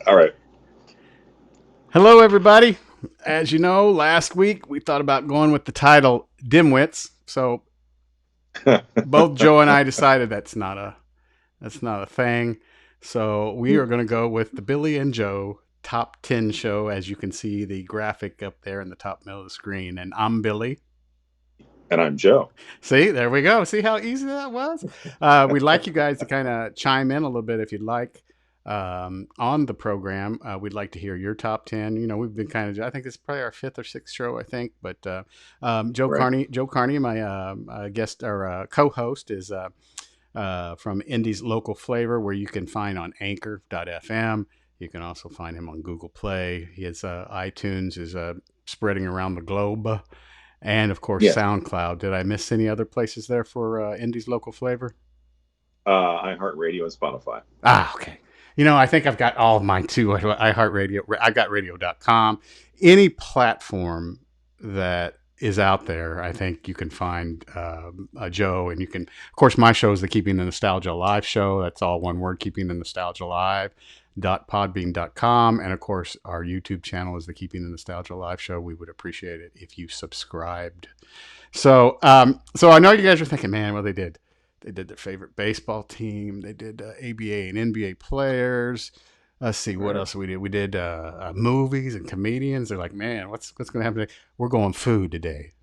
All right. Hello, everybody. As you know, last week we thought about going with the title "Dimwits," so both Joe and I decided that's not a thing. So we are going to go with the Billy and Joe Top 10 show, as you can see the graphic up there in the top middle of the screen. And I'm Billy. And I'm Joe. See, there we go. See how easy that was? We'd like you guys to kind of chime in a little bit if you'd like on the program. We'd like to hear your top 10. We've been I think this is probably our fifth or sixth show, I think. But Right. Joe Carney, my guest or co-host, is from Indy's Local Flavor, where you can find on Anchor.fm. You can also find him on Google Play. His iTunes is spreading around the globe. And of course, Yeah. SoundCloud. Did I miss any other places there for Indy's Local Flavor? iHeartRadio and Spotify. Ah, okay. I think I've got all of mine too. iHeartRadio. I got radio.com. Any platform that is out there, I think you can find Joe. And you can, of course, my show is the Keeping the Nostalgia Alive show. That's all one word, Keeping the Nostalgia Alive. .podbean.com, and of course our YouTube channel is the Keeping the Nostalgia Alive show. We would appreciate it if you subscribed. So I know you guys are thinking, man, well, they did their favorite baseball team. They did ABA and NBA players. Let's see what Right. else we did. We did movies and comedians. They're like, man, what's going to happen today? We're going food today.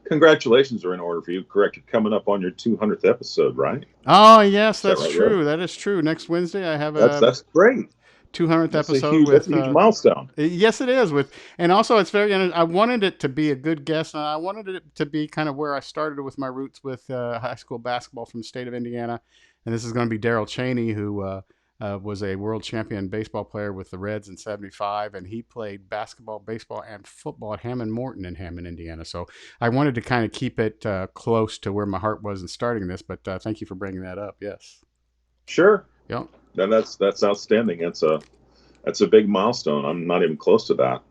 Congratulations are in order for you. Correct. You're coming up on your 200th episode, right? Oh yes, Is that that's right, Joe? true. That is true. Next Wednesday I have That's a that's great. 200th That's a episode huge. That's a with huge milestone. yes, it is with, and also it's very. I wanted it to be a good guest, and I wanted it to be kind of where I started with my roots with high school basketball from the state of Indiana, and this is going to be Daryl Chaney, who was a world champion baseball player with the Reds in '75, and he played basketball, baseball, and football at Hammond Morton in Hammond, Indiana. So I wanted to kind of keep it close to where my heart was in starting this, but thank you for bringing that up. Yes. Sure. Yep. Then that's outstanding. That's a big milestone. I'm not even close to that.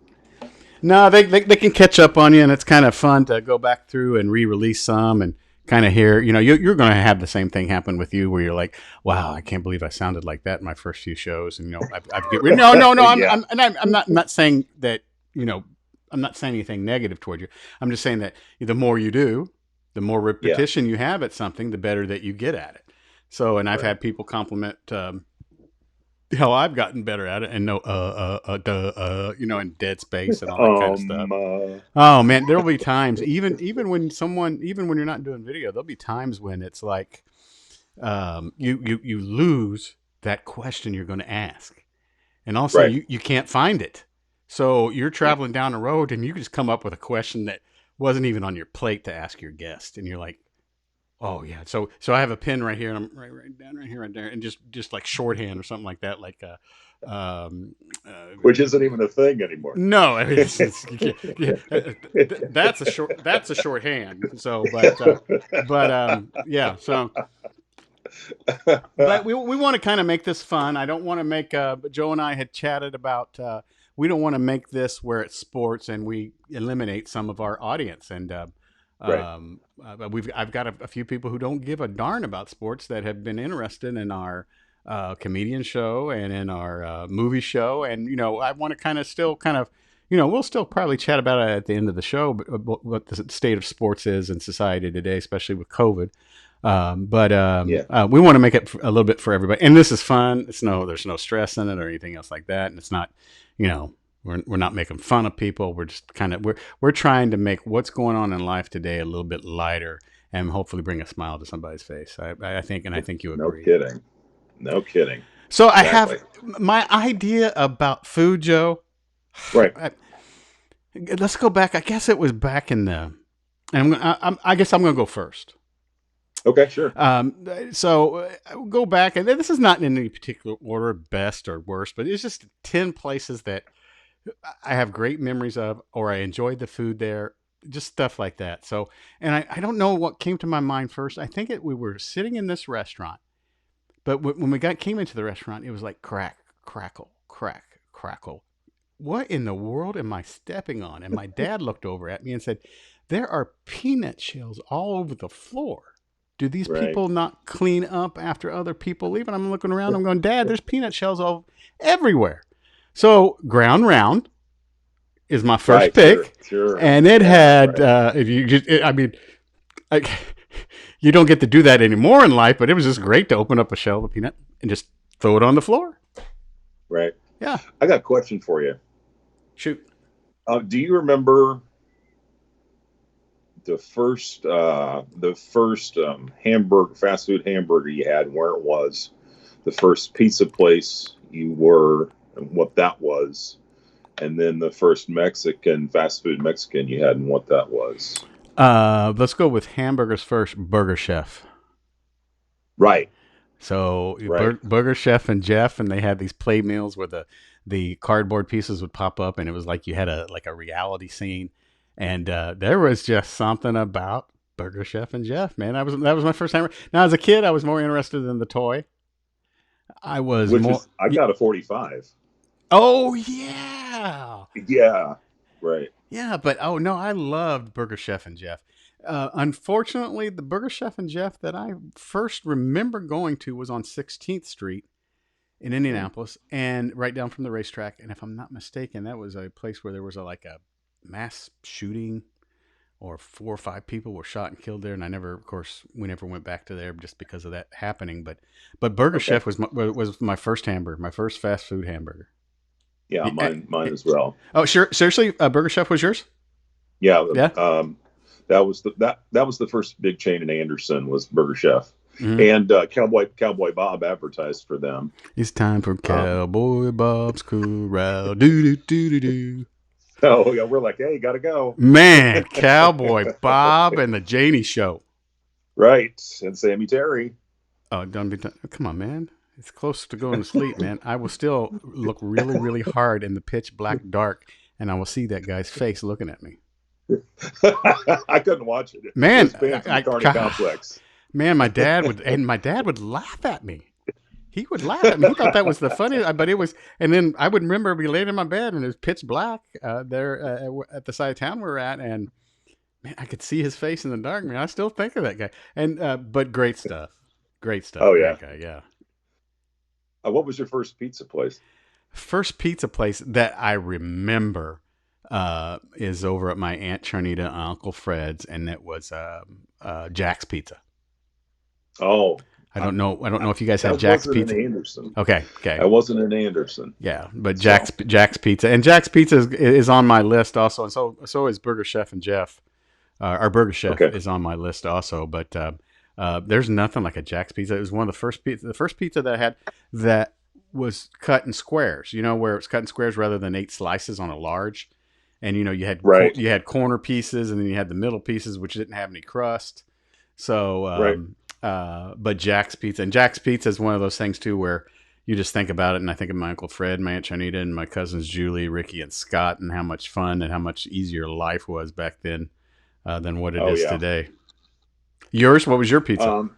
No, they can catch up on you, and it's kind of fun to go back through and re-release some and kind of hear. You're going to have the same thing happen with you, where you're like, "Wow, I can't believe I sounded like that in my first few shows." And I've get rid. No, no, no. Yeah. I'm not saying that. You know, I'm not saying anything negative toward you. I'm just saying that the more you do, the more Yeah. repetition you have at something, the better that you get at it. So, and I've Right. had people compliment how I've gotten better at it, and no and dead space and all that kind of stuff. Um. Uh, Oh man, there'll be times, even when you're not doing video, there'll be times when it's like you lose that question you're going to ask, and all of a sudden right. you can't find it. So you're Yeah. traveling down the road and you just come up with a question that wasn't even on your plate to ask your guest, and you're like, oh yeah. So I have a pen right here, and I'm right down right here, right there, and just like shorthand or something like that, like um, uh, Which isn't even a thing anymore. no, I mean, that's a shorthand. So, yeah. So, but we want to kind of make this fun. I don't want to make. But Joe and I had chatted about. We don't want to make this where it's sports and we eliminate some of our audience. And Right. but I've got a few people who don't give a darn about sports that have been interested in our comedian show and in our movie show. And I want to kind of still kind of. We'll still probably chat about it at the end of the show, but what the state of sports is in society today, especially with COVID. Yeah. We want to make it a little bit for everybody, and this is fun. There's no stress in it or anything else like that, and it's not, we're not making fun of people. We're just kind of we're trying to make what's going on in life today a little bit lighter, and hopefully bring a smile to somebody's face. I think, and I think you No agree. kidding. No kidding. So I have Exactly. my idea about food, Joe. Right. I, let's go back. I guess it was back in the, and I guess I'm going to go first. Okay. Sure. Go back, and this is not in any particular order, best or worst, but it's just 10 places that I have great memories of, or I enjoyed the food there, just stuff like that. So, and I don't know what came to my mind first. I think we were sitting in this restaurant, but when we came into the restaurant, it was like crack, crackle, crack, crackle. What in the world am I stepping on? And my dad looked over at me and said, "There are peanut shells all over the floor." Do these Right. people not clean up after other people leave? And I'm looking around. I'm going, Dad, there's peanut shells all everywhere. So ground round is my first Right. Sure. pick, Sure. and it Yeah. had. Right. If you just, I mean, I, you don't get to do that anymore in life, but it was just great to open up a shell of peanut and just throw it on the floor. Right. Yeah, I got a question for you. shoot. Do you remember the first hamburger fast food hamburger you had, and where it was, the first pizza place you were, and what that was, and then the first Mexican fast food Mexican you had, and what that was? Let's go with hamburgers first. Burger Chef. Right. So Right. Burger Chef and Jeff, and they had these play meals where the cardboard pieces would pop up, and it was like you had a reality scene, and there was just something about Burger Chef and Jeff, man. That was my first time. Now, as a kid, I was more interested in the toy. I was Which more. is, I got a 45. Oh yeah, Yeah. Right. yeah, but oh no, I loved Burger Chef and Jeff. Unfortunately, the Burger Chef and Jeff that I first remember going to was on 16th Street in Mm. Indianapolis, and right down from the racetrack. And if I'm not mistaken, that was a place where there was like a mass shooting, or 4 or 5 people were shot and killed there. And I never, of course, we never went back to there just because of that happening. But Burger Okay. Chef was my first hamburger, my first fast food hamburger. Yeah. Yeah. Mine as well. Oh, sure, seriously, Burger Chef was yours? Yeah. Yeah. That was the first big chain in Anderson, was Burger Chef, Mm-hmm. and Cowboy Bob advertised for them. It's time for Um, Cowboy Bob's Corral. Do do do do do. so yeah, we're like, hey, gotta go. Man, Cowboy Bob and the Janie Show. Right, and Sammy Terry. Oh, don't be done. Come on, man. It's close to going to sleep, man. I will still look really, really hard in the pitch black dark, and I will see that guy's face looking at me. I couldn't watch it. It Man, was banned from the Carney Complex. man, my dad would laugh at me. He would laugh at me. He thought that was the funniest, but it was. And then I would remember be laying in my bed and it was pitch black there at the side of town we were at, and man, I could see his face in the dark. Man, I still think of that guy. And but great stuff, Oh great yeah. guy. Yeah. What was your first pizza place? First pizza place that I remember is over at my Aunt Charnita and Uncle Fred's, and it was Jack's Pizza. Oh, I don't know. I don't know if you guys had that Jack's wasn't Pizza. in Anderson. Okay, okay, That wasn't in Anderson. yeah, but So Jack's Pizza, and Jack's Pizza is on my list also, and so is Burger Chef and Jeff. Our Burger Chef okay. is on my list also, but there's nothing like a Jack's Pizza. It was one of the first pizza that I had that was cut in squares. You know, where it's cut in squares rather than 8 slices on a large. And Right. you had corner pieces, and then you had the middle pieces, which didn't have any crust. So, Right. but Jack's Pizza, and Jack's Pizza is one of those things too, where you just think about it, and I think of my Uncle Fred, my Aunt Chanita, and my cousins Julie, Ricky, and Scott, and how much fun and how much easier life was back then than what it Oh is yeah. today. Yours? What was your pizza? Um,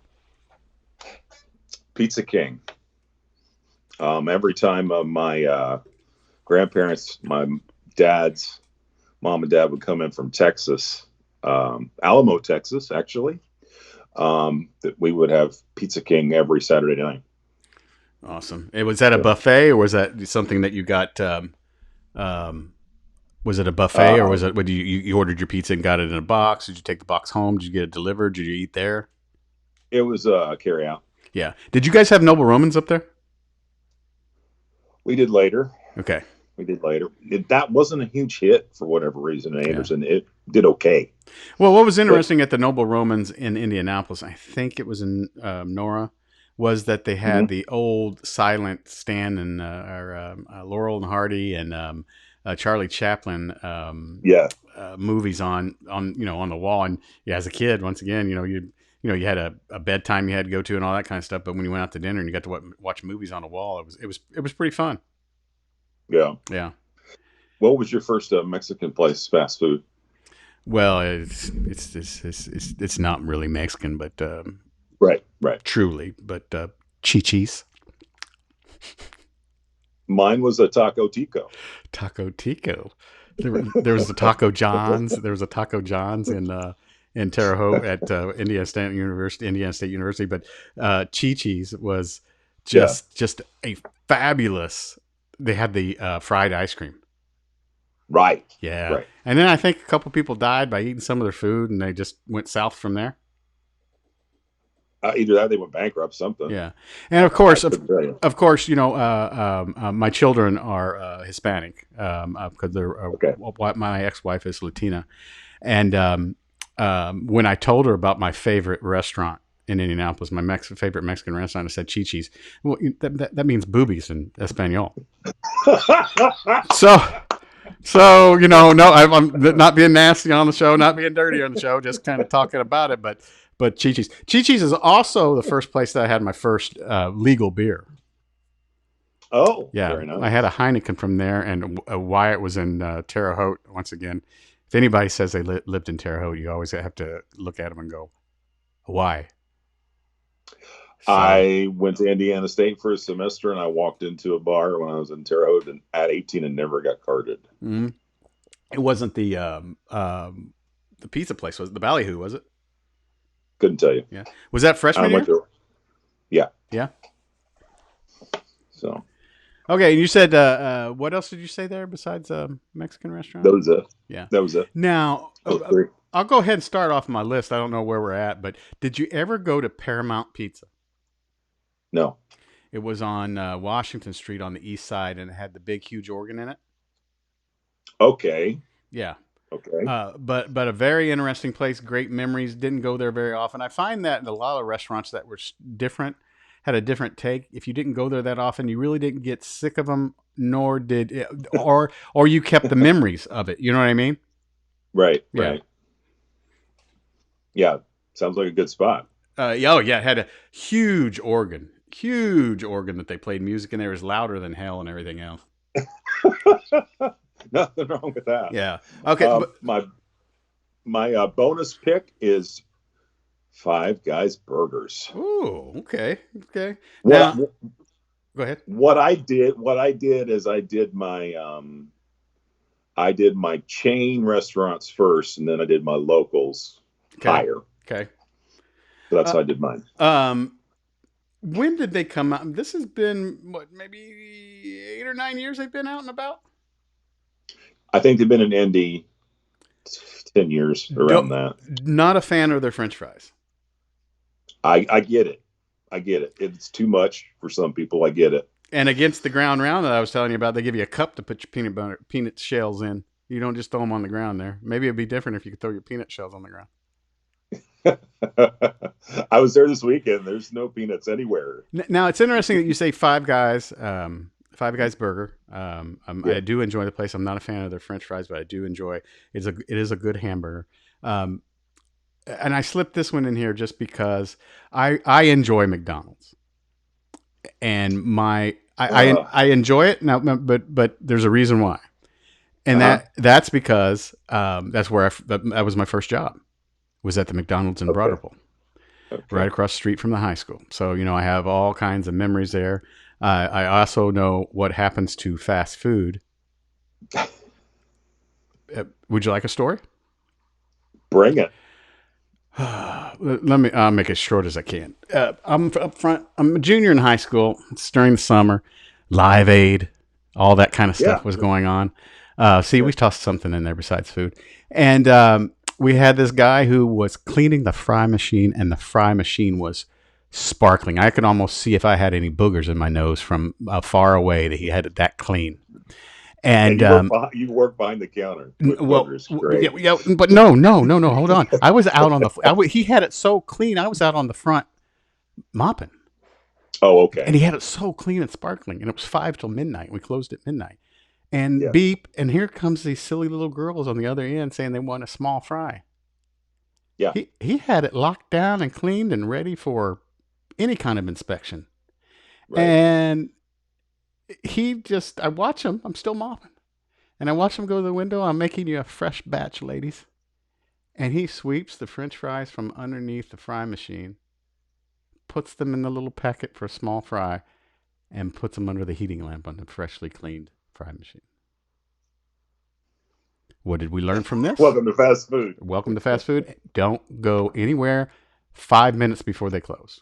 Pizza King. Every time my grandparents, my dad's mom and dad would come in from Texas, Alamo, Texas, actually, that we would have Pizza King every Saturday night. Awesome. Was that a Yeah. buffet, or was that something that you got? Was it a buffet, or Uh, was it? What you ordered your pizza and got it in a box? Did you take the box home? Did you get it delivered? Did you eat there? it was carry out. Yeah. Did you guys have Noble Romans up there? We did later. Okay. That wasn't a huge hit for whatever reason in Yeah. Anderson. It did okay. Well, what was But interesting at the Noble Romans in Indianapolis, I think it was in Nora, was that they had mhm. the old silent Stan and Laurel and Hardy and Charlie Chaplin Yeah, movies on on the wall. And yeah, as a kid, once again, you had a bedtime you had to go to and all that kind of stuff. But when you went out to dinner and you got to watch movies on the wall, it was pretty fun. yeah. Yeah. What was your first Mexican place, fast food? Well, it's not really Mexican, but Right. truly, but Chi-Chi's. Mine was a Taco Tico. Taco Tico. There was the Taco John's. There was a Taco John's in Terre Haute at Indiana State University. But Chi-Chi's was Yeah. just a fabulous. They had the fried ice cream. Right. Yeah, Right. and then I think a couple people died by eating some of their food, and they just went south from there. Either that, or they went bankrupt. Something. Yeah, and I couldn't tell you. of course, my children are Hispanic because they're Okay. my ex-wife is Latina, and when I told her about my favorite restaurant in Indianapolis, my favorite Mexican restaurant, I said Chi-Chi's. Well, that means boobies in Espanol. So, no, I'm not being nasty on the show, not being dirty on the show, just kind of talking about it. But Chi-Chi's is also the first place that I had my first legal beer. Oh, Yeah, very I had nice. a Heineken from there, and Wyatt was in Terre Haute once again. If anybody says they lived in Terre Haute, you always have to look at them and go, why? So, I went to Indiana State for a semester, and I walked into a bar when I was in Terre Haute and at 18 and never got carded. mm, it wasn't the pizza place, was it the Ballyhoo? Was it? Couldn't tell you. Yeah, was that I freshman went year? to, yeah. Yeah. So Okay, and you said what else did you say there besides Mexican restaurant? that was it. Yeah. That was it. Now Those three. I'll go ahead and start off my list. I don't know where we're at, but did you ever go to Paramount Pizza? No. It was on Washington Street on the east side, and it had the big, huge organ in it. Okay. Yeah, Okay. but a very interesting place. Great memories. Didn't go there very often. I find that in a lot of restaurants that were different had a different take. If you didn't go there that often, you really didn't get sick of them, nor did or you kept the memories of it. You know what I mean? Right. Yeah. Right. Yeah. Sounds like a good spot. Oh yeah, it had a huge organ that they played music in there. It was louder than hell and everything else. Nothing wrong with that. Yeah. Okay. But My bonus pick is Five Guys Burgers. ooh, okay. What Now, go ahead. what I did is I did my chain restaurants first, and then I did my locals Okay. higher. Okay. So that's Uh, how I did mine. um, when did they come out? This has been what, maybe 8 or 9 years they've been out and about. I think they've been in Indy 10 years around Don't, that. not a fan of their French fries. I get it. I get it. It's too much for some people. I get it. And against the ground round that I was telling you about, they give you a cup to put your peanut shells in. You don't just throw them on the ground there. Maybe it'd be different if you could throw your peanut shells on the ground. I was there this weekend. There's no peanuts anywhere. Now it's interesting that you say Five Guys Burger. I Yeah. do enjoy the place. I'm not a fan of their French fries, but I do enjoy it is a good hamburger. Um, and I slipped this one in here just because I enjoy McDonald's, and I enjoy it now, but there's a reason why, and Uh-huh. that's because that's where that was my first job, was at the McDonald's in Okay. Broderville, right Okay. across the street from the high school. So I have all kinds of memories there. I also know what happens to fast food. Would you like a story? Bring it. Let me. I'll make it as short as I can. I'm up front. I'm a junior in high school. It's during the summer. Live Aid, all that kind of Yeah. stuff was going on. See, Yeah. we tossed something in there besides food, and we had this guy who was cleaning the fry machine, and the fry machine was sparkling. I could almost see if I had any boogers in my nose from far away that he had it that clean. And And you work behind the counter with well, boogers. Great. yeah, but no. Hold on. I was out on he had it so clean. I was out on the front mopping, Oh, and okay. he had it so clean and sparkling. And it was 5 till midnight. We closed at midnight. And Yeah. beep, and here comes these silly little girls on the other end saying they want a small fry. Yeah. He had it locked down and cleaned and ready for any kind of inspection. Right. And I watch him. I'm still mopping. And I watch him go to the window. I'm making you a fresh batch, ladies. And he sweeps the French fries from underneath the fry machine, puts them in the little packet for a small fry, and puts them under the heating lamp on the freshly cleaned fry machine. What did we learn from this? Welcome to fast food. Welcome to fast food. Don't go anywhere 5 minutes before they close.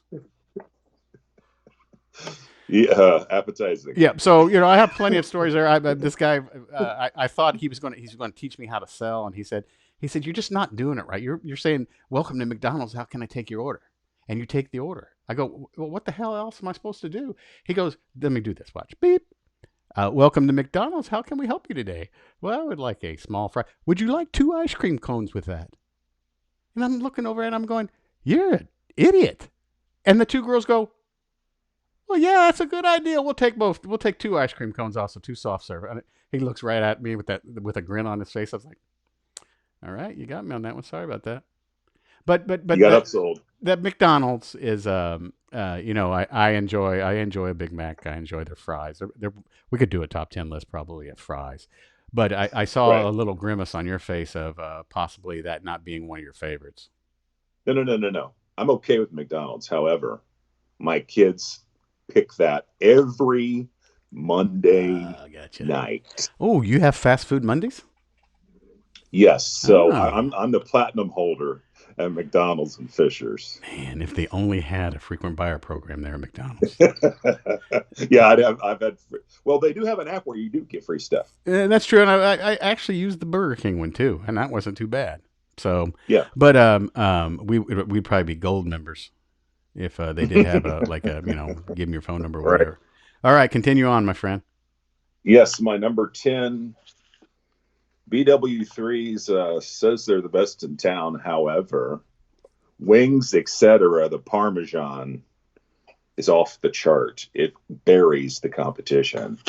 Yeah, appetizing. Yeah, so I have plenty of stories there. This guy, I thought he's going to teach me how to sell, and he said you're just not doing it right. You're saying welcome to McDonald's. How can I take your order? And you take the order. I go, well, what the hell else am I supposed to do? He goes, let me do this. Watch, beep. Welcome to McDonald's. How can we help you today? Well, I would like a small fry. Would you like 2 ice cream cones with that? And I'm looking over and I'm going, you're an idiot. And the 2 girls go, well, yeah, that's a good idea. We'll take both. We'll take 2 ice cream cones also, 2 soft serve. And he looks right at me with a grin on his face. I was like, all right, you got me on that one. Sorry about that. But You got upsold. that McDonald's is I enjoy a Big Mac. I enjoy their fries. We could do a top 10 list probably of fries. But I saw Right. a little grimace on your face of possibly that not being one of your favorites. No. I'm okay with McDonald's. However, my kids pick that every Monday Gotcha. night. Oh, you have fast food Mondays? Yes, so Oh. I'm the platinum holder at McDonald's and Fisher's. Man, if they only had a frequent buyer program there at McDonald's. Yeah, I've had. Well, they do have an app where you do get free stuff. That's true, and I actually used the Burger King one too, and that wasn't too bad. So Yeah, but we'd probably be gold members if they did have give me your phone number or right. whatever. All right, continue on, my friend. Yes, my number 10 BW3s says they're the best in town. However, wings, etc., the Parmesan is off the chart. It buries the competition.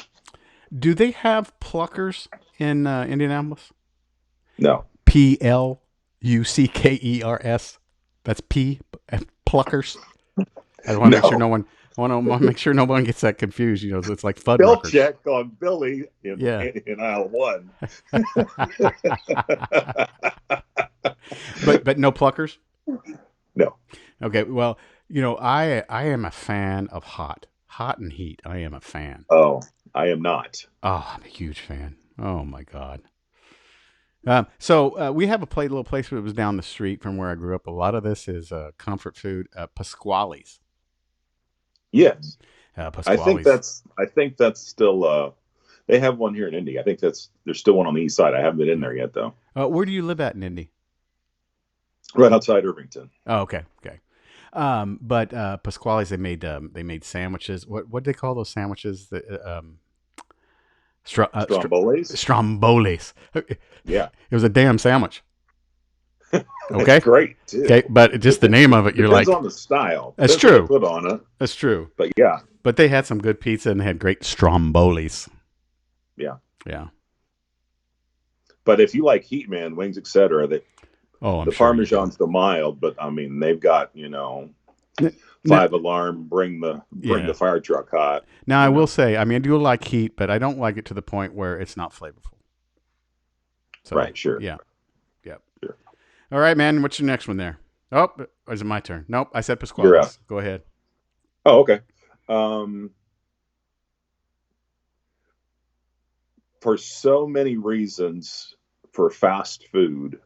Do they have pluckers in Indianapolis? No. Pluckers. That's pluckers. I want to make sure no one. I want to make sure no one gets that confused. It's like Spell Fuddruckers. check on Billy Yeah. in aisle 1. But no pluckers. No. Okay. Well, I am a fan of hot and heat. I am a fan. Oh, I am not. Oh, I'm a huge fan. Oh my God. So we have little place that was down the street from where I grew up. A lot of this is comfort food. Pasquale's. Yes. Pasquale's. I think that's still they have one here in Indy. I think there's still one on the east side. I haven't been in there yet though. Where do you live at in Indy? Right outside Irvington. Oh, okay. But Pasquale's, they made sandwiches. What do they call those sandwiches? Strombolis? Strombolis. Yeah. It was a damn sandwich. Okay. It's great too. Okay, but just the name of it, you're Depends like, on the style. That's Depends true. what they put on it. That's true. But yeah. But they had some good pizza and they had great strombolis. Yeah. Yeah. But if you like heat, man, wings, etc., the Parmesan's the mild, but I mean they've got, 5-alarm, bring the fire truck hot. Now I will say, I do like heat, but I don't like it to the point where it's not flavorful. So, right, sure. Yeah. Yep. Sure. All right, man. What's your next one there? Oh, is it my turn? Nope. I said Pasquale's. You're up. Go ahead. Oh, okay. For so many reasons, for fast food,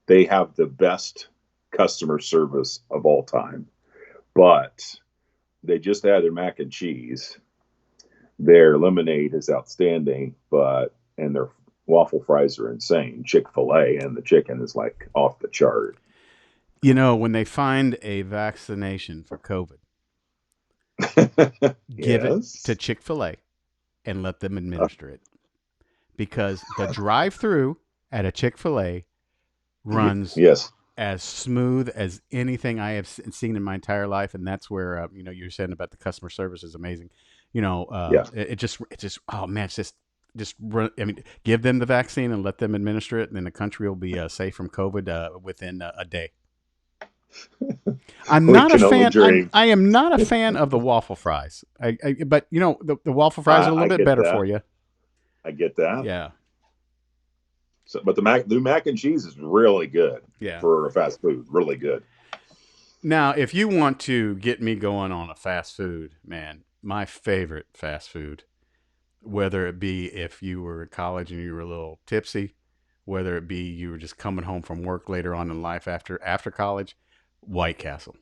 they have the best customer service of all time. But they just had their mac and cheese. Their lemonade is outstanding, and their waffle fries are insane. Chick-fil-A, and the chicken is like off the chart. When they find a vaccination for COVID, give it to Chick-fil-A and let them administer it. Because the drive-through at a Chick-fil-A runs as smooth as anything I have seen in my entire life, and that's where you're saying about the customer service is amazing. It just oh man, it's just run. Give them the vaccine and let them administer it, and then the country will be safe from COVID within a day. I'm not a fan. I am not a fan of the waffle fries. But the waffle fries are a little bit better for you. I get that. Yeah. So, but the mac and cheese is really good. Yeah. For a fast food, really good. Now, if you want to get me going on a fast food, man, my favorite fast food, whether it be if you were in college and you were a little tipsy, whether it be you were just coming home from work later on in life after college, White Castle.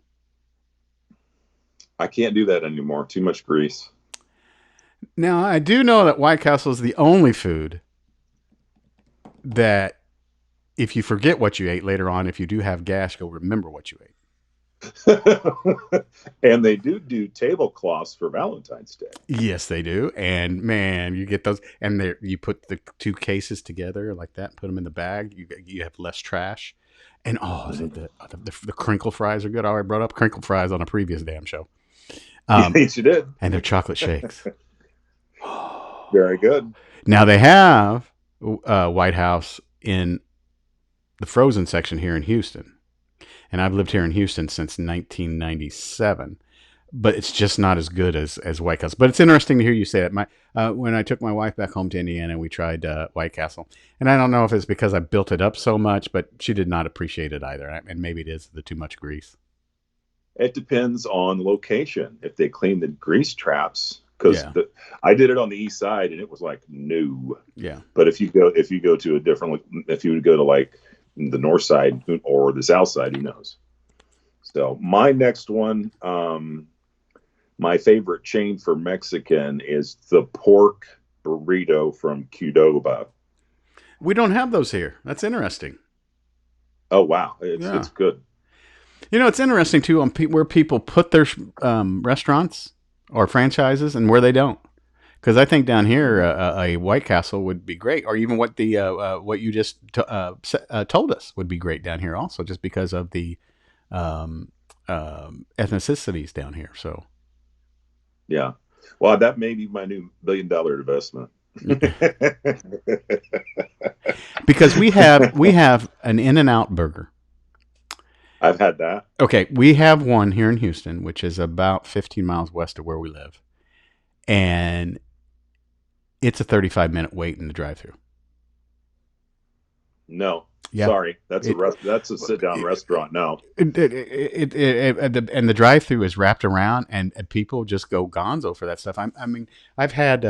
I can't do that anymore. Too much grease. Now, I do know that White Castle is the only food that if you forget what you ate later on, if you do have gas, you'll remember what you ate. And they do tablecloths for Valentine's Day. Yes, they do. And man, you get those, and you put the two cases together like that, put them in the bag. You have less trash. And the crinkle fries are good. I already brought up crinkle fries on a previous damn show. Yes, you did. And they're chocolate shakes. Very good. Now they have White House in the frozen section here in Houston. And I've lived here in Houston since 1997, but it's just not as good as White Castle. But it's interesting to hear you say that. When I took my wife back home to Indiana, we tried White Castle, and I don't know if it's because I built it up so much, but she did not appreciate it either. And maybe it is the too much grease. It depends on location. If they clean the grease traps, because Yeah. I did it on the east side and it was like new. Yeah. But if you go to a different, if you would go to like the north side or the south side, who knows? So my next one, my favorite chain for Mexican is the pork burrito from Qdoba. We don't have those here. That's interesting. Oh wow, Yeah. it's good. You know, it's interesting too on where people put their restaurants or franchises and where they don't. Because I think down here a White Castle would be great, or even what what you just told us would be great down here also, just because of the ethnicities down here. So Yeah. Well, that may be my new $1 billion investment. because we have an In-N-Out burger. I've had that. Okay, we have one here in Houston, which is about 15 miles west of where we live, and it's a 35-minute wait in the drive-through. No, Yeah. sorry, that's a sit down restaurant. No, And the drive-through is wrapped around, and people just go gonzo for that stuff. I mean, I've had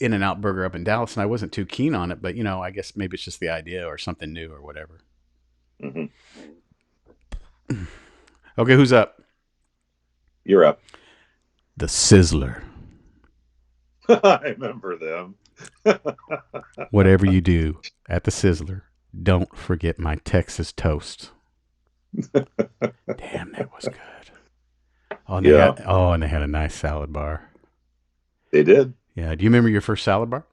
In-N-Out burger up in Dallas, and I wasn't too keen on it, but I guess maybe it's just the idea or something new or whatever. hmm Okay, who's up? You're up. The Sizzler. I remember them. Whatever you do at the Sizzler, don't forget my Texas toast. Damn, that was good. Oh, and Yeah. they had a nice salad bar. They did. Yeah. Do you remember your first salad bar?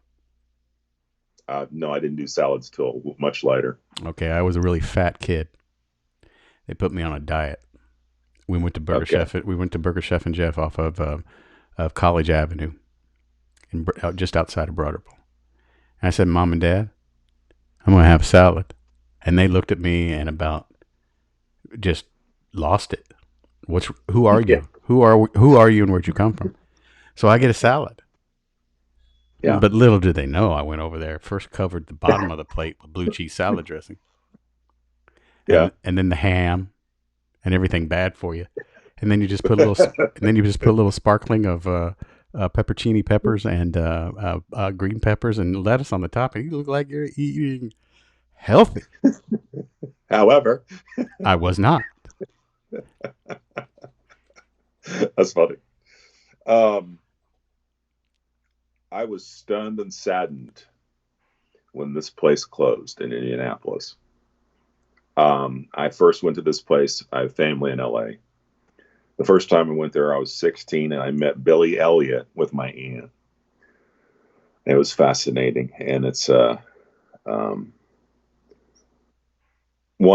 No, I didn't do salads till much later. Okay, I was a really fat kid. They put me on a diet. We went to Burger Okay. Chef. We went to Burger Chef and Jeff off of College Avenue, just outside of Broderville. And I said, "Mom and Dad, I'm going to have salad." And they looked at me and about just lost it. Who are Yeah. you? Who are you and where'd you come from? So I get a salad. Yeah. But little did they know I went over there, first covered the bottom of the plate with blue cheese salad dressing. Yeah. And then the ham and everything bad for you. And then you just put a little sparkling of peppercini peppers and green peppers and lettuce on the top, and you look like you're eating healthy. However, I was not. that's funny. I was stunned and saddened when this place closed in Indianapolis. I first went to this place. I have family in LA. The first time I went there, I was 16, and I met Billy Elliot with my aunt. It was fascinating, and it's one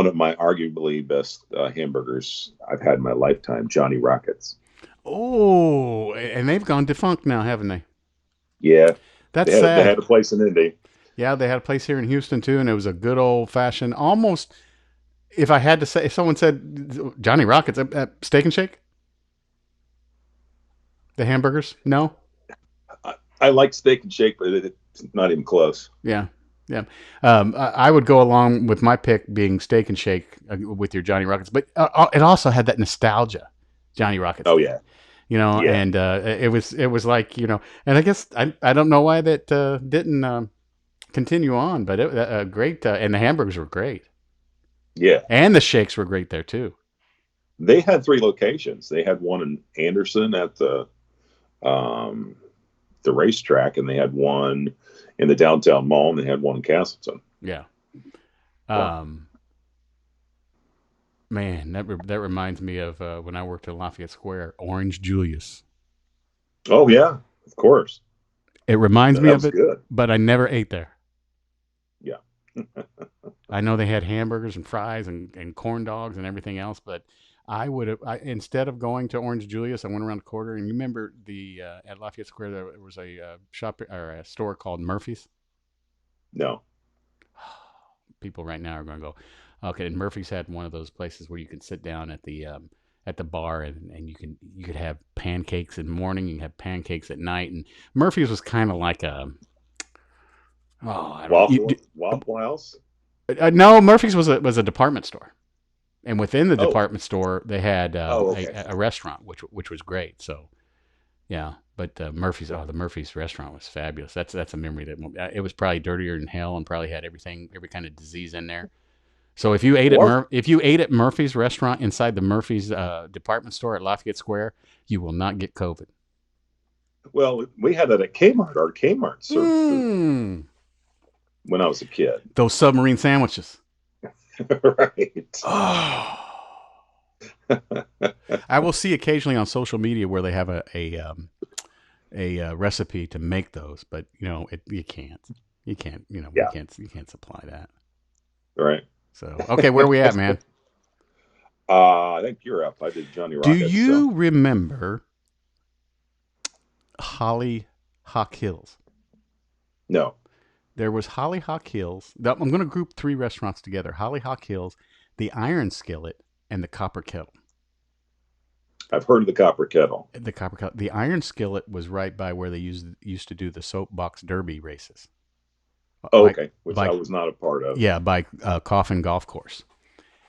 of my arguably best hamburgers I've had in my lifetime, Johnny Rockets. Oh, and they've gone defunct now, haven't they? Yeah, That's they sad. had a place in Indy. Yeah, they had a place here in Houston too, and it was a good old fashioned, almost. If I had to say, if someone said Johnny Rockets, Steak and Shake, the hamburgers, no. I like Steak and Shake, but it's not even close. Yeah, yeah. I would go along with my pick being Steak and Shake with your Johnny Rockets, but it also had that nostalgia, Johnny Rockets. Oh yeah, Yeah. And it was like and I guess I don't know why that didn't continue on, but great, and the hamburgers were great, Yeah. and the shakes were great there too. They had three locations. They had one in Anderson at um, the racetrack, and they had one in the downtown mall, and they had one in Castleton. Yeah. Yeah. Um, Man, that reminds me of when I worked in Lafayette Square, Orange Julius. Oh yeah, of course. It reminds me That of was it, good. but I never ate there. Yeah. I know they had hamburgers and fries and corn dogs and everything else, but I would have instead of going to Orange Julius, I went around the corner and you remember the at Lafayette Square there was a shop or a store called Murphy's. No. People right now are going to go, okay. And Murphy's had one of those places where you can sit down at the bar and you could have pancakes in the morning, you can have pancakes at night, and Murphy's was kind of like a I don't know. Waffle House. No, Murphy's was a department store, and within the Oh. department store they had Oh. Okay. a restaurant which was great. So yeah, but Murphy's the Murphy's restaurant was fabulous. That's a memory that it was probably dirtier than hell and probably had every kind of disease in there. So if you ate at Murphy's restaurant inside the Murphy's department store at Lafayette Square, you will not get COVID. Well, we had that at Kmart. Our Kmart served food Mm, when I was a kid. those submarine sandwiches. Right. Oh. I will see occasionally on social media where they have a recipe to make those, but you can't, Yeah. you can't supply that. Right. So okay, where are we at, man? I think you're up. I did Johnny Do Rockets. you remember Hollyhock Hills? No. There was Hollyhock Hills. I'm going to group three restaurants together: Hollyhock Hills, the Iron Skillet, and the Copper Kettle. I've heard of the Copper Kettle. The Copper Kettle. The Iron Skillet was right by where they used to do the soapbox derby races. Oh, By, okay. Which by I was not a part of. yeah, by Coffin Golf Course,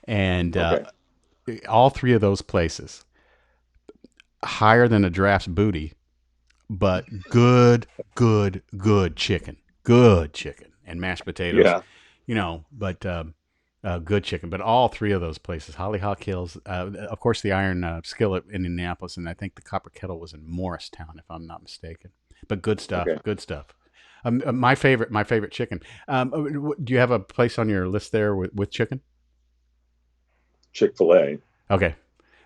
and Okay. all three of those places higher than a draft's booty, but good chicken, and mashed potatoes. Yeah. But good chicken. But all three of those places, Hollyhock Hills, of course, the Iron Skillet in Indianapolis, and I think the Copper Kettle was in Morristown, if I'm not mistaken. But good stuff, Okay. good stuff. My favorite chicken. Do you have a place on your list there with chicken? Chick-fil-A. Okay,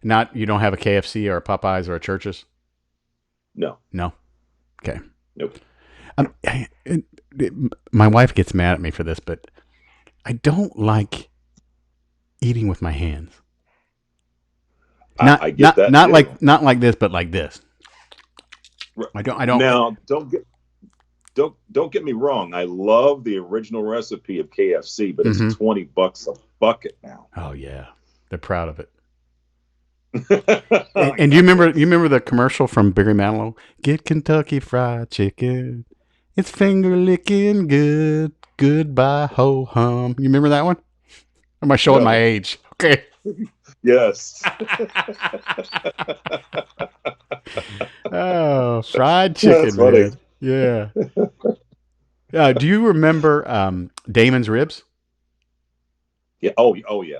you don't have a KFC or a Popeyes or a Church's? No. No. Okay. Nope. My wife gets mad at me for this, but I don't like eating with my hands. I get that Not too. not like this, but like this. I don't. Now, don't get me wrong. I love the original recipe of KFC, but it's Mhm. $20 a bucket now. Oh yeah, they're proud of it. And you remember the commercial from Barry Manilow? Get Kentucky Fried Chicken. It's finger licking good. Goodbye ho hum. You remember that one? Am I showing No. my age? Okay. Yes. Oh, fried chicken, That's funny. man. Yeah. Do you remember Damon's Ribs? Yeah. Oh yeah.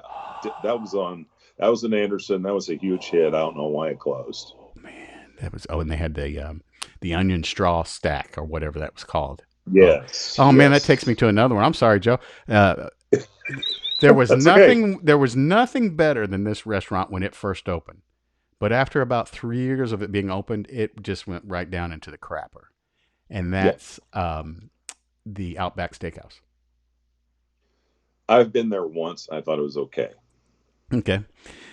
That was in Anderson. That was a huge hit. I don't know why it closed. Oh man, that was. Oh, and they had the onion straw stack or whatever that was called. Yes. Oh man, that Yes. takes me to another one. I'm sorry, Joe. There was That's nothing. okay. There was nothing better than this restaurant when it first opened. But after about 3 years of it being opened, it just went right down into the crapper, and Yeah. that's the Outback Steakhouse. I've been there once. I thought it was okay. Okay,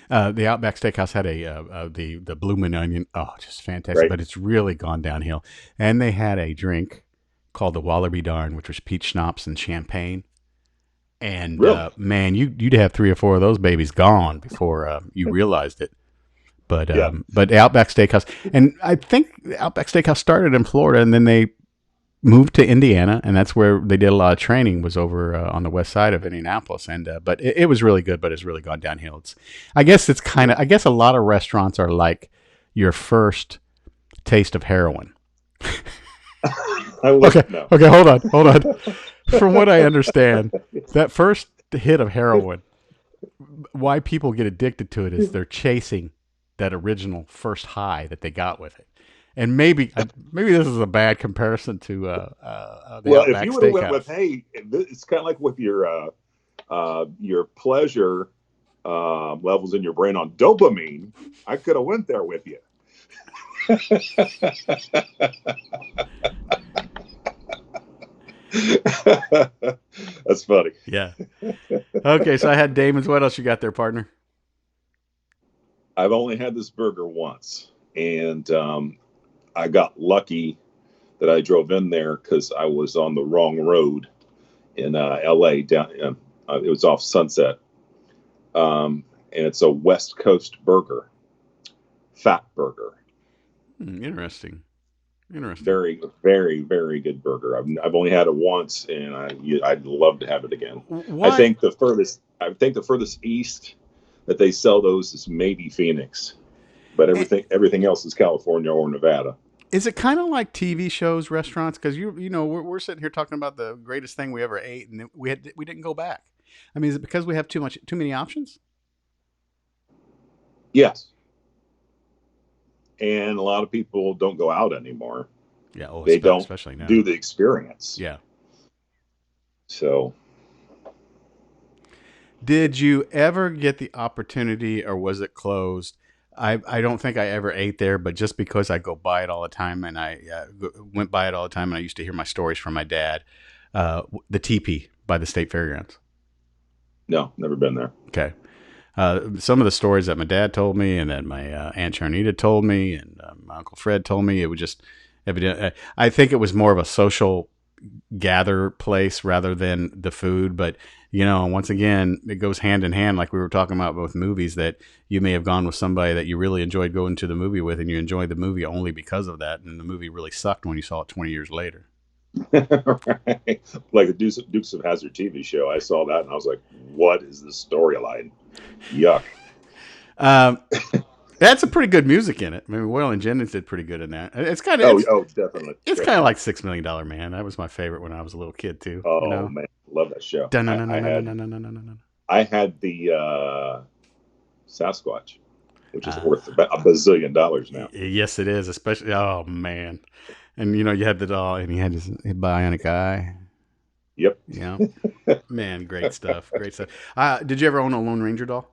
the Outback Steakhouse had the bloomin' onion. Oh, just fantastic! Right. But it's really gone downhill. And they had a drink called the Wallaby Darn, which was peach schnapps and champagne. And Really? man, you'd have 3 or 4 of those babies gone before you realized it. Yeah. But the Outback Steakhouse, and I think the Outback Steakhouse started in Florida, and then they moved to Indiana, and that's where they did a lot of training. Was over on the west side of Indianapolis, and but it was really good, but it's really gone downhill. I guess a lot of restaurants are like your first taste of heroin. I wouldn't know. Okay, hold on. from what I understand, that first hit of heroin, why people get addicted to it is they're chasing that original first high that they got with it. And maybe this is a bad comparison to the Well, if Outback you would have went with, Steakhouse. hey, it's kind of like with your pleasure levels in your brain on dopamine, I could have went there with you. That's funny. Yeah. Okay, so I had Damon's. What else you got there, partner? I've only had this burger once, and I got lucky that I drove in there because I was on the wrong road in L.A. Down, it was off Sunset, and it's a West Coast burger, fat burger. Interesting. Interesting. Very, very, very good burger. I've only had it once, and I'd love to have it again. What I think the furthest east that they sell those is maybe Phoenix, but everything else is California or Nevada. is it? Kind of like TV shows, restaurants? Because we're sitting here talking about the greatest thing we ever ate, and we didn't go back. I mean, is it because we have too many options? Yes, and a lot of people don't go out anymore. Yeah. Oh, They don't especially now. do the experience. Yeah. So Did you ever get the opportunity, or was it closed? I don't think I ever ate there, but just because I go by it all the time, and I went by it all the time, and I used to hear my stories from my dad, the teepee by the state fairgrounds. no, never been there. Okay. Some of the stories that my dad told me, and that my Aunt Charnita told me, and my Uncle Fred told me, it was just evident. I think it was more of a social gather place rather than the food. But once again, it goes hand in hand, like we were talking about with movies, that you may have gone with somebody that you really enjoyed going to the movie with, and you enjoyed the movie only because of that, and the movie really sucked when you saw it 20 years later. Right. Like the Dukes of Hazzard TV show. I saw that and I was like, what is this storyline? Yuck. Um, that's a pretty good music in it. I mean, Waylon Jennings did pretty good in that. It's kind of Definitely. it's kind of Definitely. like $6 Million Man. That was my favorite when I was a little kid too. Oh man, love that show. Dun-dun-dun-dun-dun-dun-dun-dun-dun. I had the Sasquatch, which is Uh, worth about $1 bazillion now. yes, it is. Especially, oh man, and you had the doll, and he had his bionic eye. Yep. Yeah, man, great stuff. Great stuff. Did you ever own a Lone Ranger doll?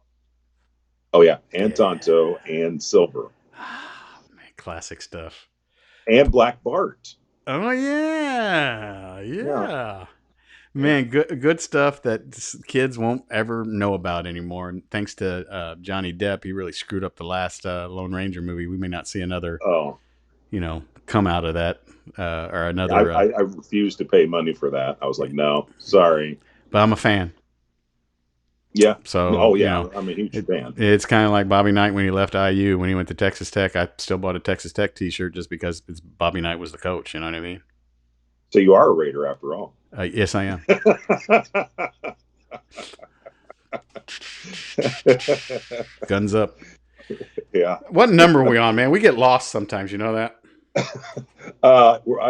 Oh yeah, and Yeah. Tonto and Silver Man, classic stuff. and Black Bart. Oh yeah, Yeah, yeah. yeah. Man, good stuff that kids won't ever know about anymore. And thanks to Johnny Depp, he really screwed up the last Lone Ranger movie. We may not see another, Oh, come out of that or I, another. I, I refused to pay money for that. I was like, no, sorry. But I'm a fan, Yeah. so Oh yeah, I'm a huge fan. it's kind of like Bobby Knight when he left IU. When he went to Texas Tech, I still bought a Texas Tech T-shirt just because Bobby Knight was the coach. You know what I mean? So you are a Raider after all. Yes, I am. Guns up. Yeah. What number are we on, man? We get lost sometimes. You know that? Where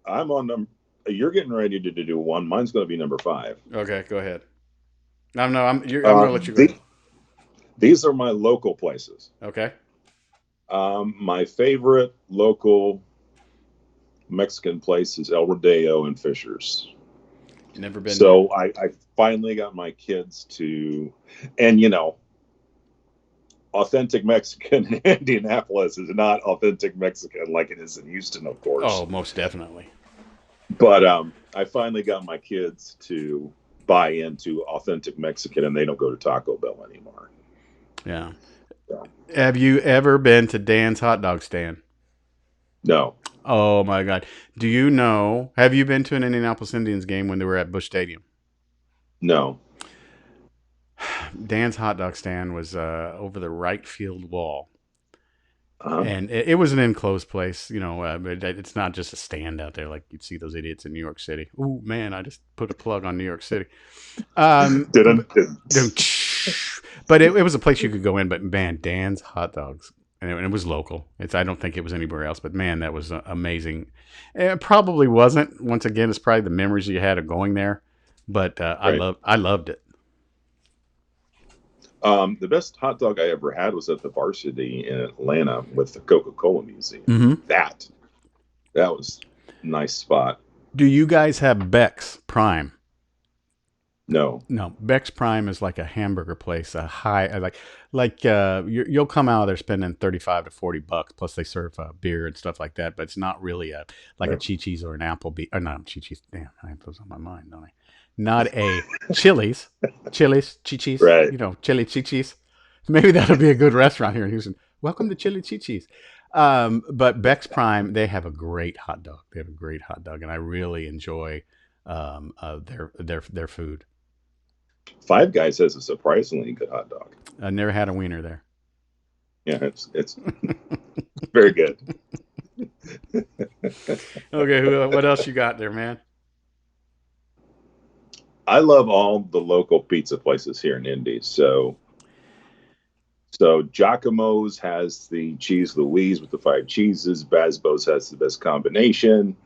I'm on number. You're getting ready to do one. Mine's going to be number 5. Okay, go ahead. No, I'm going to let you go ahead. These are my local places. Okay. My favorite local Mexican place is El Rodeo and Fisher's. Never been there. So I finally got my kids to, and authentic Mexican in Indianapolis is not authentic Mexican like it is in Houston, of course. Oh, most definitely. But I finally got my kids to buy into authentic Mexican, and they don't go to Taco Bell anymore. Yeah. So, Have you ever been to Dan's hot dog stand? no, Oh my God. Do you know? Have you been to an Indianapolis Indians game when they were at Busch Stadium? no. Dan's hot dog stand was over the right field wall. Uh-huh. And it was an enclosed place, but it's not just a stand out there like you'd see those idiots in New York City. Ooh, man, I just put a plug on New York City. Didn't. But it was a place you could go in. But man, Dan's hot dogs and it was local. I don't think it was anywhere else, but man, that was amazing. It probably wasn't. Once again, it's probably the memories you had of going there, but Right. I loved it. The best hot dog I ever had was at the Varsity in Atlanta with the Coca-Cola Museum. Mm-hmm. That that was a nice spot. Do you guys have Beck's Prime? No. No, Beck's Prime is like a hamburger place, a high you'll come out of there spending $35 to $40 plus they serve beer and stuff like that, but it's not really a like a Right. Chi-Chi's or an Applebee's or not Chi-Chi's. Damn, I have those on my mind, don't I? Not a Chili's, Chi-Chi's, Right. Chili Chi-Chi's. Maybe that'll be a good restaurant here in Houston. Welcome to Chili Chi-Chi's. But Beck's Prime, they have a great hot dog. They have a great hot dog, and I really enjoy their food. Five Guys has a surprisingly good hot dog. I never had a wiener there. Yeah, it's very good. Okay, what else you got there, man? I love all the local pizza places here in Indy. So Giacomo's has the cheese Louise with the five cheeses. Basbo's has the best combination.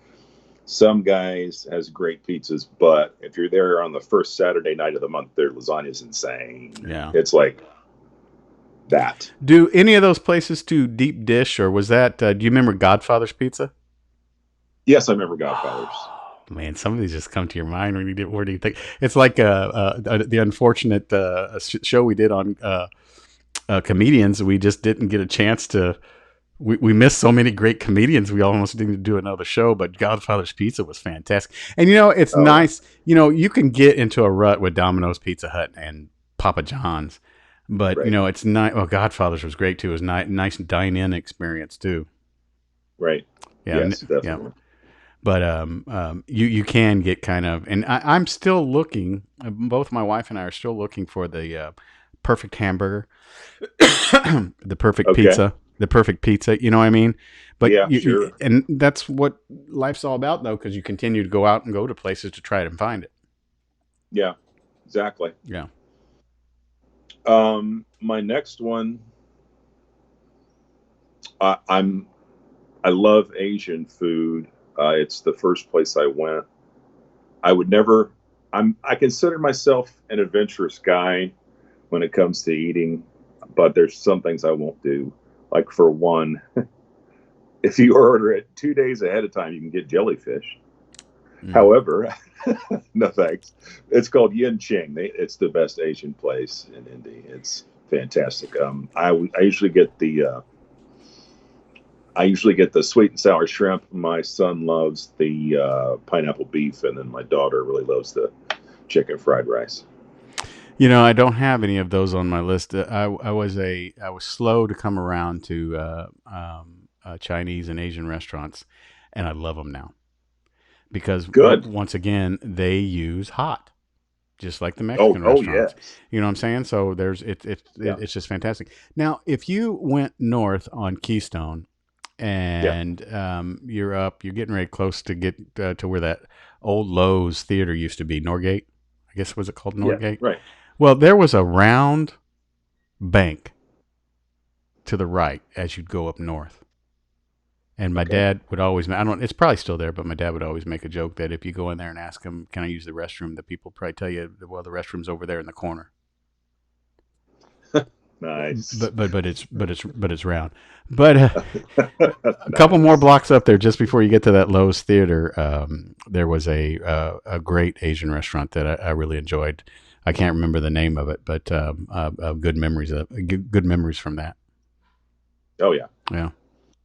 Some Guys has great pizzas, but if you're there on the first Saturday night of the month, their lasagna is insane. Yeah. It's like that. Do any of those places do deep dish, or was that? Do you remember Godfather's Pizza? Yes, I remember Godfathers. Man, some of these just come to your mind when you did. Where do you think? It's like the unfortunate show we did on comedians. We just didn't get a chance to. We missed so many great comedians. We almost didn't do another show, but Godfather's Pizza was fantastic. And it's nice. You can get into a rut with Domino's, Pizza Hut, and Papa John's, but Right. it's not. Well, Godfather's was great too. It was nice dine-in experience too. Right. Yeah, Yes, definitely. yeah. But you can get kind of, and I'm still looking. Both my wife and I are still looking for the perfect hamburger, the perfect Okay. pizza, the perfect pizza. You know what I mean? But Yeah, sure. and that's what life's all about, though, because you continue to go out and go to places to try and find it. Yeah, exactly. Yeah. My next one, I love Asian food. It's the first place I went. I would never. I consider myself an adventurous guy when it comes to eating, but there's some things I won't do. Like for one, if you order it 2 days ahead of time, you can get jellyfish. Mm. However, no thanks. It's called Yin Ching. It's the best Asian place in Indy. It's fantastic. I usually get the sweet and sour shrimp. My son loves the pineapple beef, and then my daughter really loves the chicken fried rice. I don't have any of those on my list. I was slow to come around to Chinese and Asian restaurants, and I love them now because Good. once again they use hot, just like the Oh, Mexican oh restaurants. yes. You know what I'm saying? So Yeah. it's just fantastic. Now, if you went north on Keystone Yeah. and you're getting ready close to get to where that old Lowe's theater used to be, Norgate. I guess was it called Yeah. Norgate? Right. Well, there was a round bank to the right as you'd go up north. And my Okay. dad would always, it's probably still there, but my dad would always make a joke that if you go in there and ask him, can I use the restroom? The people probably tell you, well, the restroom's over there in the corner. Nice. But it's round. But a couple Nice. more blocks up there, just before you get to that Lowe's theater, there was a great Asian restaurant that I really enjoyed. I can't remember the name of it, but good memories from that. Oh yeah. Yeah.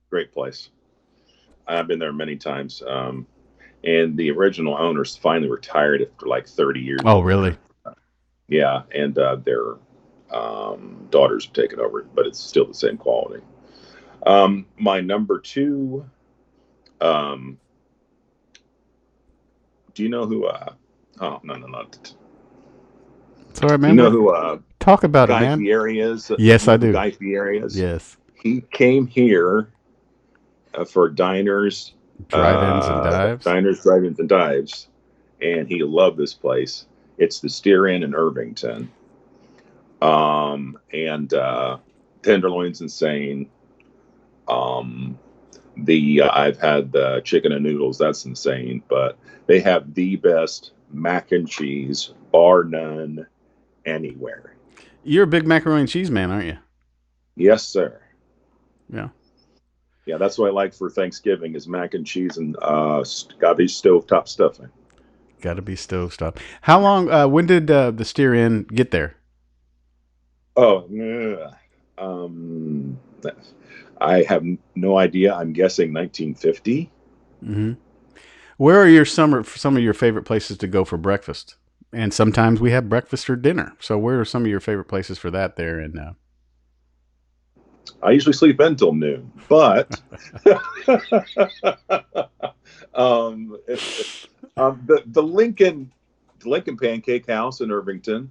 Great place. I've been there many times. And the original owners finally retired after like 30 years. Oh, really? Yeah, and their daughters have taken over it, but it's still the same quality. My number two. Do you know who? Oh no, no, no. It's all right, Do man. you know who Talk about it, Guy man. Fieri is? Yes, You I know who do. Guy Fieri is? Yes. He came here for diners, Drive-ins and dives. drive-ins, and dives, and he loved this place. It's the Steer Inn in Irvington, and tenderloin's insane. Um, the I've had the chicken and noodles. That's insane, but they have the best mac and cheese, bar none, anywhere. You're a big macaroni and cheese man, aren't you? Yes, sir. Yeah. Yeah, that's what I like for Thanksgiving is mac and cheese and gotta be stovetop stuffing. Got to be stove stuff. How long? When did the steer in get there? Oh, yeah. Um, I have no idea. I'm guessing 1950. Hmm. Where are your some of your favorite places to go for breakfast? And sometimes we have breakfast or dinner. So where are some of your favorite places for that there? And I usually sleep in till noon, but um, the Lincoln Pancake House in Irvington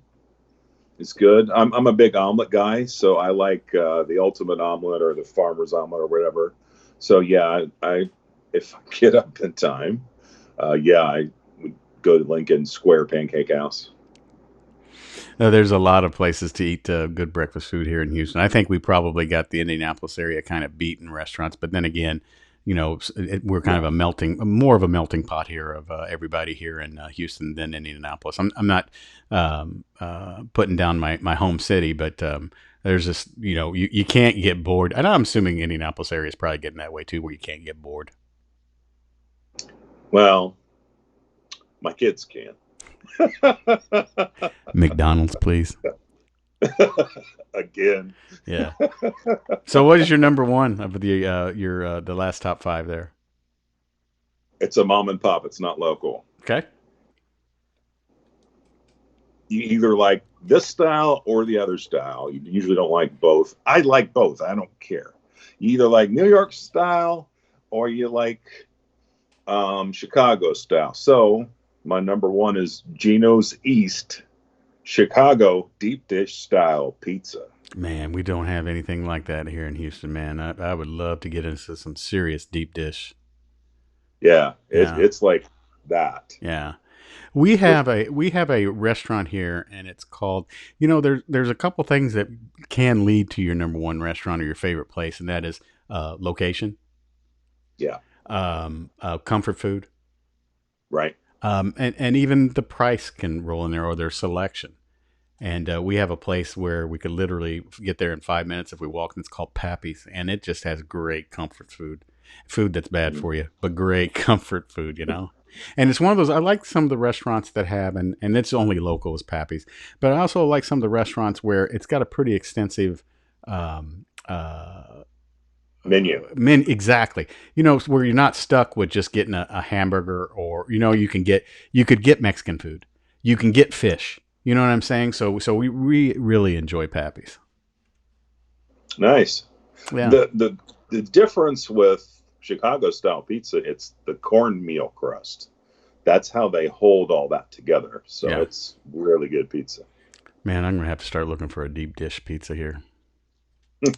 is good. I'm a big omelet guy, so I like the ultimate omelet or the farmer's omelet or whatever. So yeah, I if I get up in time, yeah, I would go to Lincoln Square Pancake House. there's a lot of places to eat good breakfast food here in Houston. I think we probably got the Indianapolis area kind of beat in restaurants, but then again, we're kind of Yeah. more of a melting pot here of everybody here in Houston than Indianapolis. I'm not putting down my home city, but there's this, you can't get bored. And I'm assuming Indianapolis area is probably getting that way too, where you can't get bored. Well, my kids can. McDonald's, please. Again, Yeah. So, what is your number one of the last top five there? it's a mom and pop. It's not local. Okay. You either like this style or the other style. You usually don't like both. I like both. I don't care. You either like New York style or you like Chicago style. So my number one is Geno's East Chicago deep dish style pizza. Man, we don't have anything like that here in Houston, man. I would love to get into some serious deep dish. Yeah, Yeah. it's like that. Yeah. We With have a restaurant here, and it's called. There's a couple things that can lead to your number one restaurant or your favorite place, and that is location, yeah, comfort food, right. and even the price can roll in there or their selection. And we have a place where we could literally get there in 5 minutes if we walk, and it's called Pappy's, and it just has great comfort food that's bad Mm. for you, but great comfort food. And it's one of those I like some of the restaurants that have, and it's only local as Pappy's, but I also like some of the restaurants where it's got a pretty extensive um, Menu. men exactly, where you're not stuck with just getting a hamburger, or you could get Mexican food, you can get fish, you know what I'm saying? So we really enjoy Pappy's. Nice. Yeah. The difference with Chicago style pizza, it's the cornmeal crust. That's how they hold all that together. So Yeah. it's really good pizza. Man, I'm gonna have to start looking for a deep dish pizza here.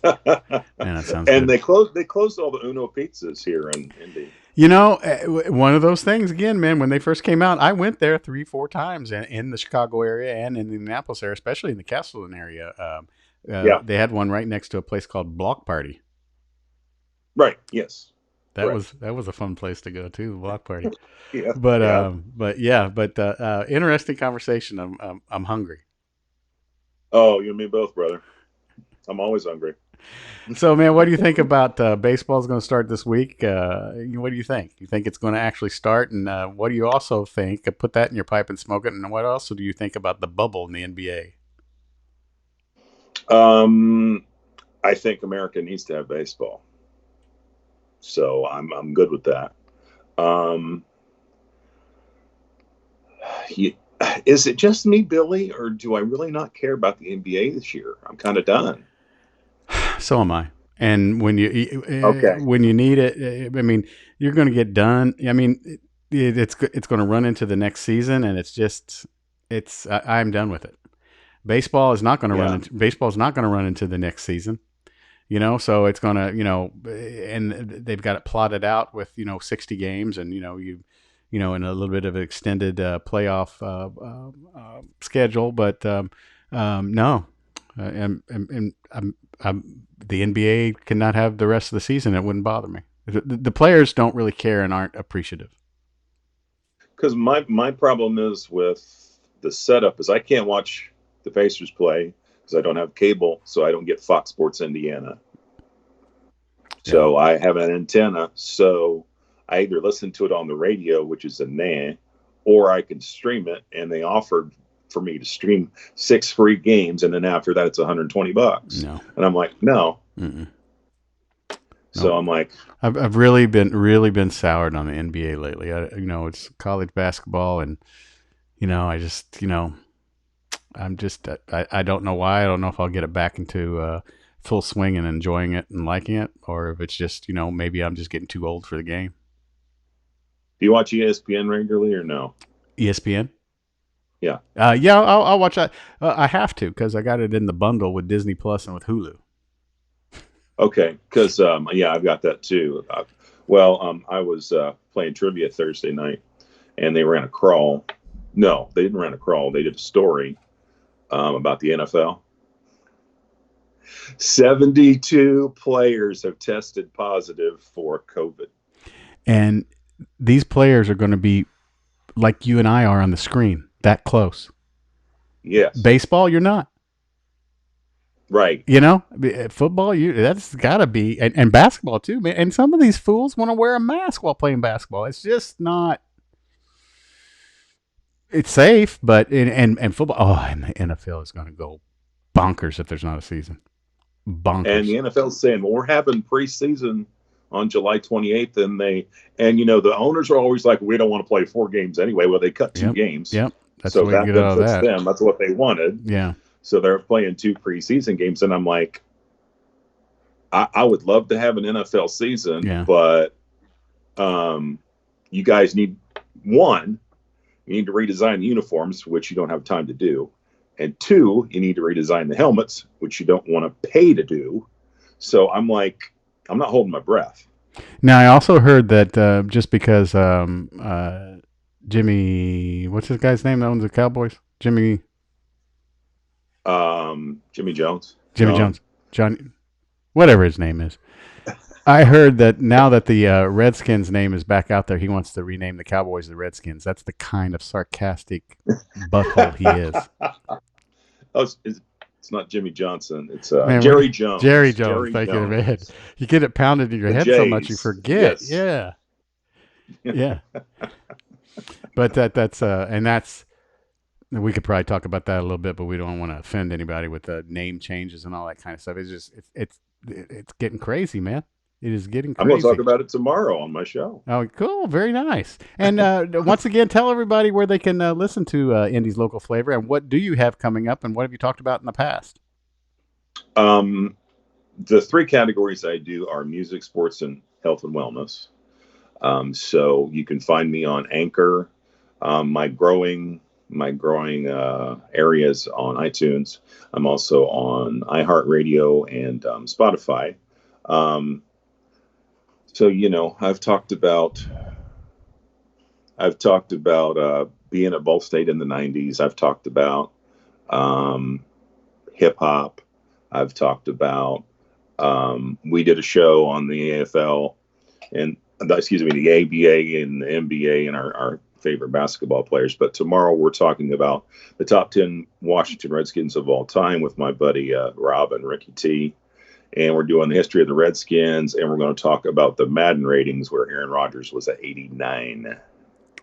Man, that sounds And good. they closed all the Uno pizzas here in Indy. One of those things again, man. When they first came out, I went there 3, 4 times in the Chicago area and in the Indianapolis area, especially in the Castleton area. Yeah. They had one right next to a place called Block Party. Right. Yes. That Correct. was that was a fun place to go to, Block Party. Yeah. But Yeah. interesting conversation. I'm hungry. Oh, you and me both, brother. I'm always hungry. So, man, what do you think about baseball is going to start this week? What do you think? You think it's going to actually start? And what do you also think? Put that in your pipe and smoke it. And what also do you think about the bubble in the NBA? Um, I think America needs to have baseball, so I'm good with that. Um, he, is it just me, Billy, or do I really not care about the NBA this year? I'm kind of done. So am I. And Okay. when you need it, I mean, you're going to get done. I mean, it's going to run into the next season, and I'm done with it. Yeah. Baseball is not going to run into the next season. So it's going to, and they've got it plotted out with 60 games, and and a little bit of an extended playoff schedule. But no, and the NBA cannot have the rest of the season. It wouldn't bother me. The players don't really care and aren't appreciative. Because my problem is with the setup is I can't watch the Pacers play because I don't have cable, so I don't get Fox Sports Indiana. Yeah. So I have an antenna, so I either listen to it on the radio, which is a nah, or I can stream it. And they offered for me to stream 6 free games, and then after that, it's $120. No. And I'm like, no. Mm-mm. So Nope. I'm like, I've really been soured on the NBA lately. It's college basketball, and I just I'm just I don't know why. I don't know if I'll get it back into full swing and enjoying it and liking it, or if it's just maybe I'm just getting too old for the game. do you watch ESPN regularly or no? ESPN. Yeah. Yeah, I'll watch that. I have to because I got it in the bundle with Disney Plus and with Hulu. Okay. Because, yeah, I've got that too. I was playing trivia Thursday night, and they ran a crawl. No, they didn't run a crawl. They did a story about the NFL. 72 players have tested positive for COVID. And these players are going to be like you and I are on the screen, that close. Yes. Baseball, you're not. Right. Football, that's got to be, and basketball too, man. And some of these fools want to wear a mask while playing basketball. It's just not. It's safe, but and football. Oh, and the NFL is going to go bonkers if there's not a season. Bonkers. And the NFL's saying, well, we're having preseason on July 28th, and the owners are always like, we don't want to play 4 games anyway. Well, they cut 2 games. Yep. That's so the way that you get out of benefits that. them. That's what they wanted. Yeah. So they're playing 2 preseason games, and I'm like, I would love to have an NFL season, but you guys need one. You need to redesign the uniforms, which you don't have time to do. And 2, you need to redesign the helmets, which you don't want to pay to do. So I'm like, I'm not holding my breath. Now, I also heard that just because Jimmy, what's his guy's name that owns the Cowboys? Jimmy Jones. Jimmy Jones. Johnny, whatever his name is. I heard that now that the Redskins name is back out there, he wants to rename the Cowboys the Redskins. That's the kind of sarcastic butthole he is. Oh, it's not Jimmy Johnson. It's Jerry Jones. Jerry Jones. Thank you, man. You get it pounded in your head so much you forget. Yes. Yeah. But that's we could probably talk about that a little bit, but we don't want to offend anybody with the name changes and all that kind of stuff. It's just it's getting crazy, man. It is getting crazy. I'm going to talk about it tomorrow on my show. Oh, cool. Very nice. And once again, tell everybody where they can listen to Indy's Local Flavor, and what do you have coming up, and what have you talked about in the past? The 3 categories I do are music, sports, and health and wellness. So you can find me on Anchor, my growing areas on iTunes. I'm also on iHeartRadio and Spotify. So I've talked about being at Ball State in the 90s. I've talked about hip hop. I've talked about we did a show on the AFL and the ABA and the NBA and our favorite basketball players. But tomorrow we're talking about the top 10 Washington Redskins of all time with my buddy Rob and Ricky T. And we're doing the history of the Redskins, and we're going to talk about the Madden ratings where Aaron Rodgers was at 89.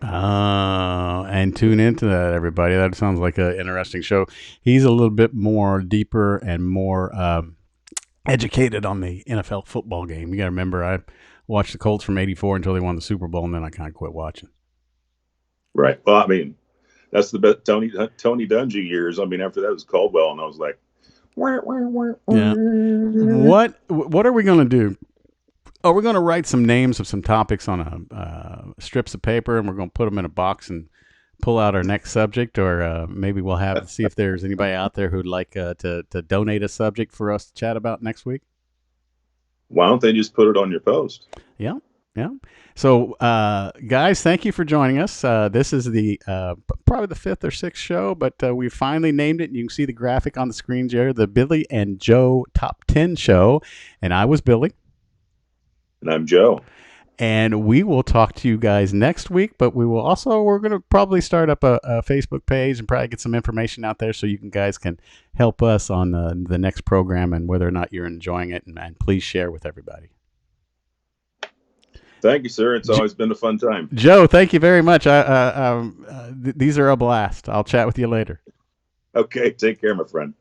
And tune into that, everybody. That sounds like an interesting show. He's a little bit more deeper and more educated on the NFL football game. You got to remember, I watched the Colts from 84 until they won the Super Bowl, and then I kind of quit watching. Right. Well, I mean, that's the best Tony Dungy years. I mean, after that was Caldwell, and I was like, yeah. What are we going to do? Oh, we're going to write some names of some topics on strips of paper, and we're going to put them in a box and pull out our next subject, or maybe we'll have see if there's anybody out there who'd like to donate a subject for us to chat about next week. Why don't they just put it on your post? Yeah. Yeah. So, guys, thank you for joining us. This is the probably the fifth or sixth show, but we finally named it. You can see the graphic on the screen here, the Billy and Joe Top 10 Show. And I was Billy. And I'm Joe. And we will talk to you guys next week, but we're going to probably start up a Facebook page and probably get some information out there so you guys can help us on the next program and whether or not you're enjoying it. And please share with everybody. Thank you, sir. It's always been a fun time. Joe, thank you very much. These are a blast. I'll chat with you later. Okay. Take care, my friend.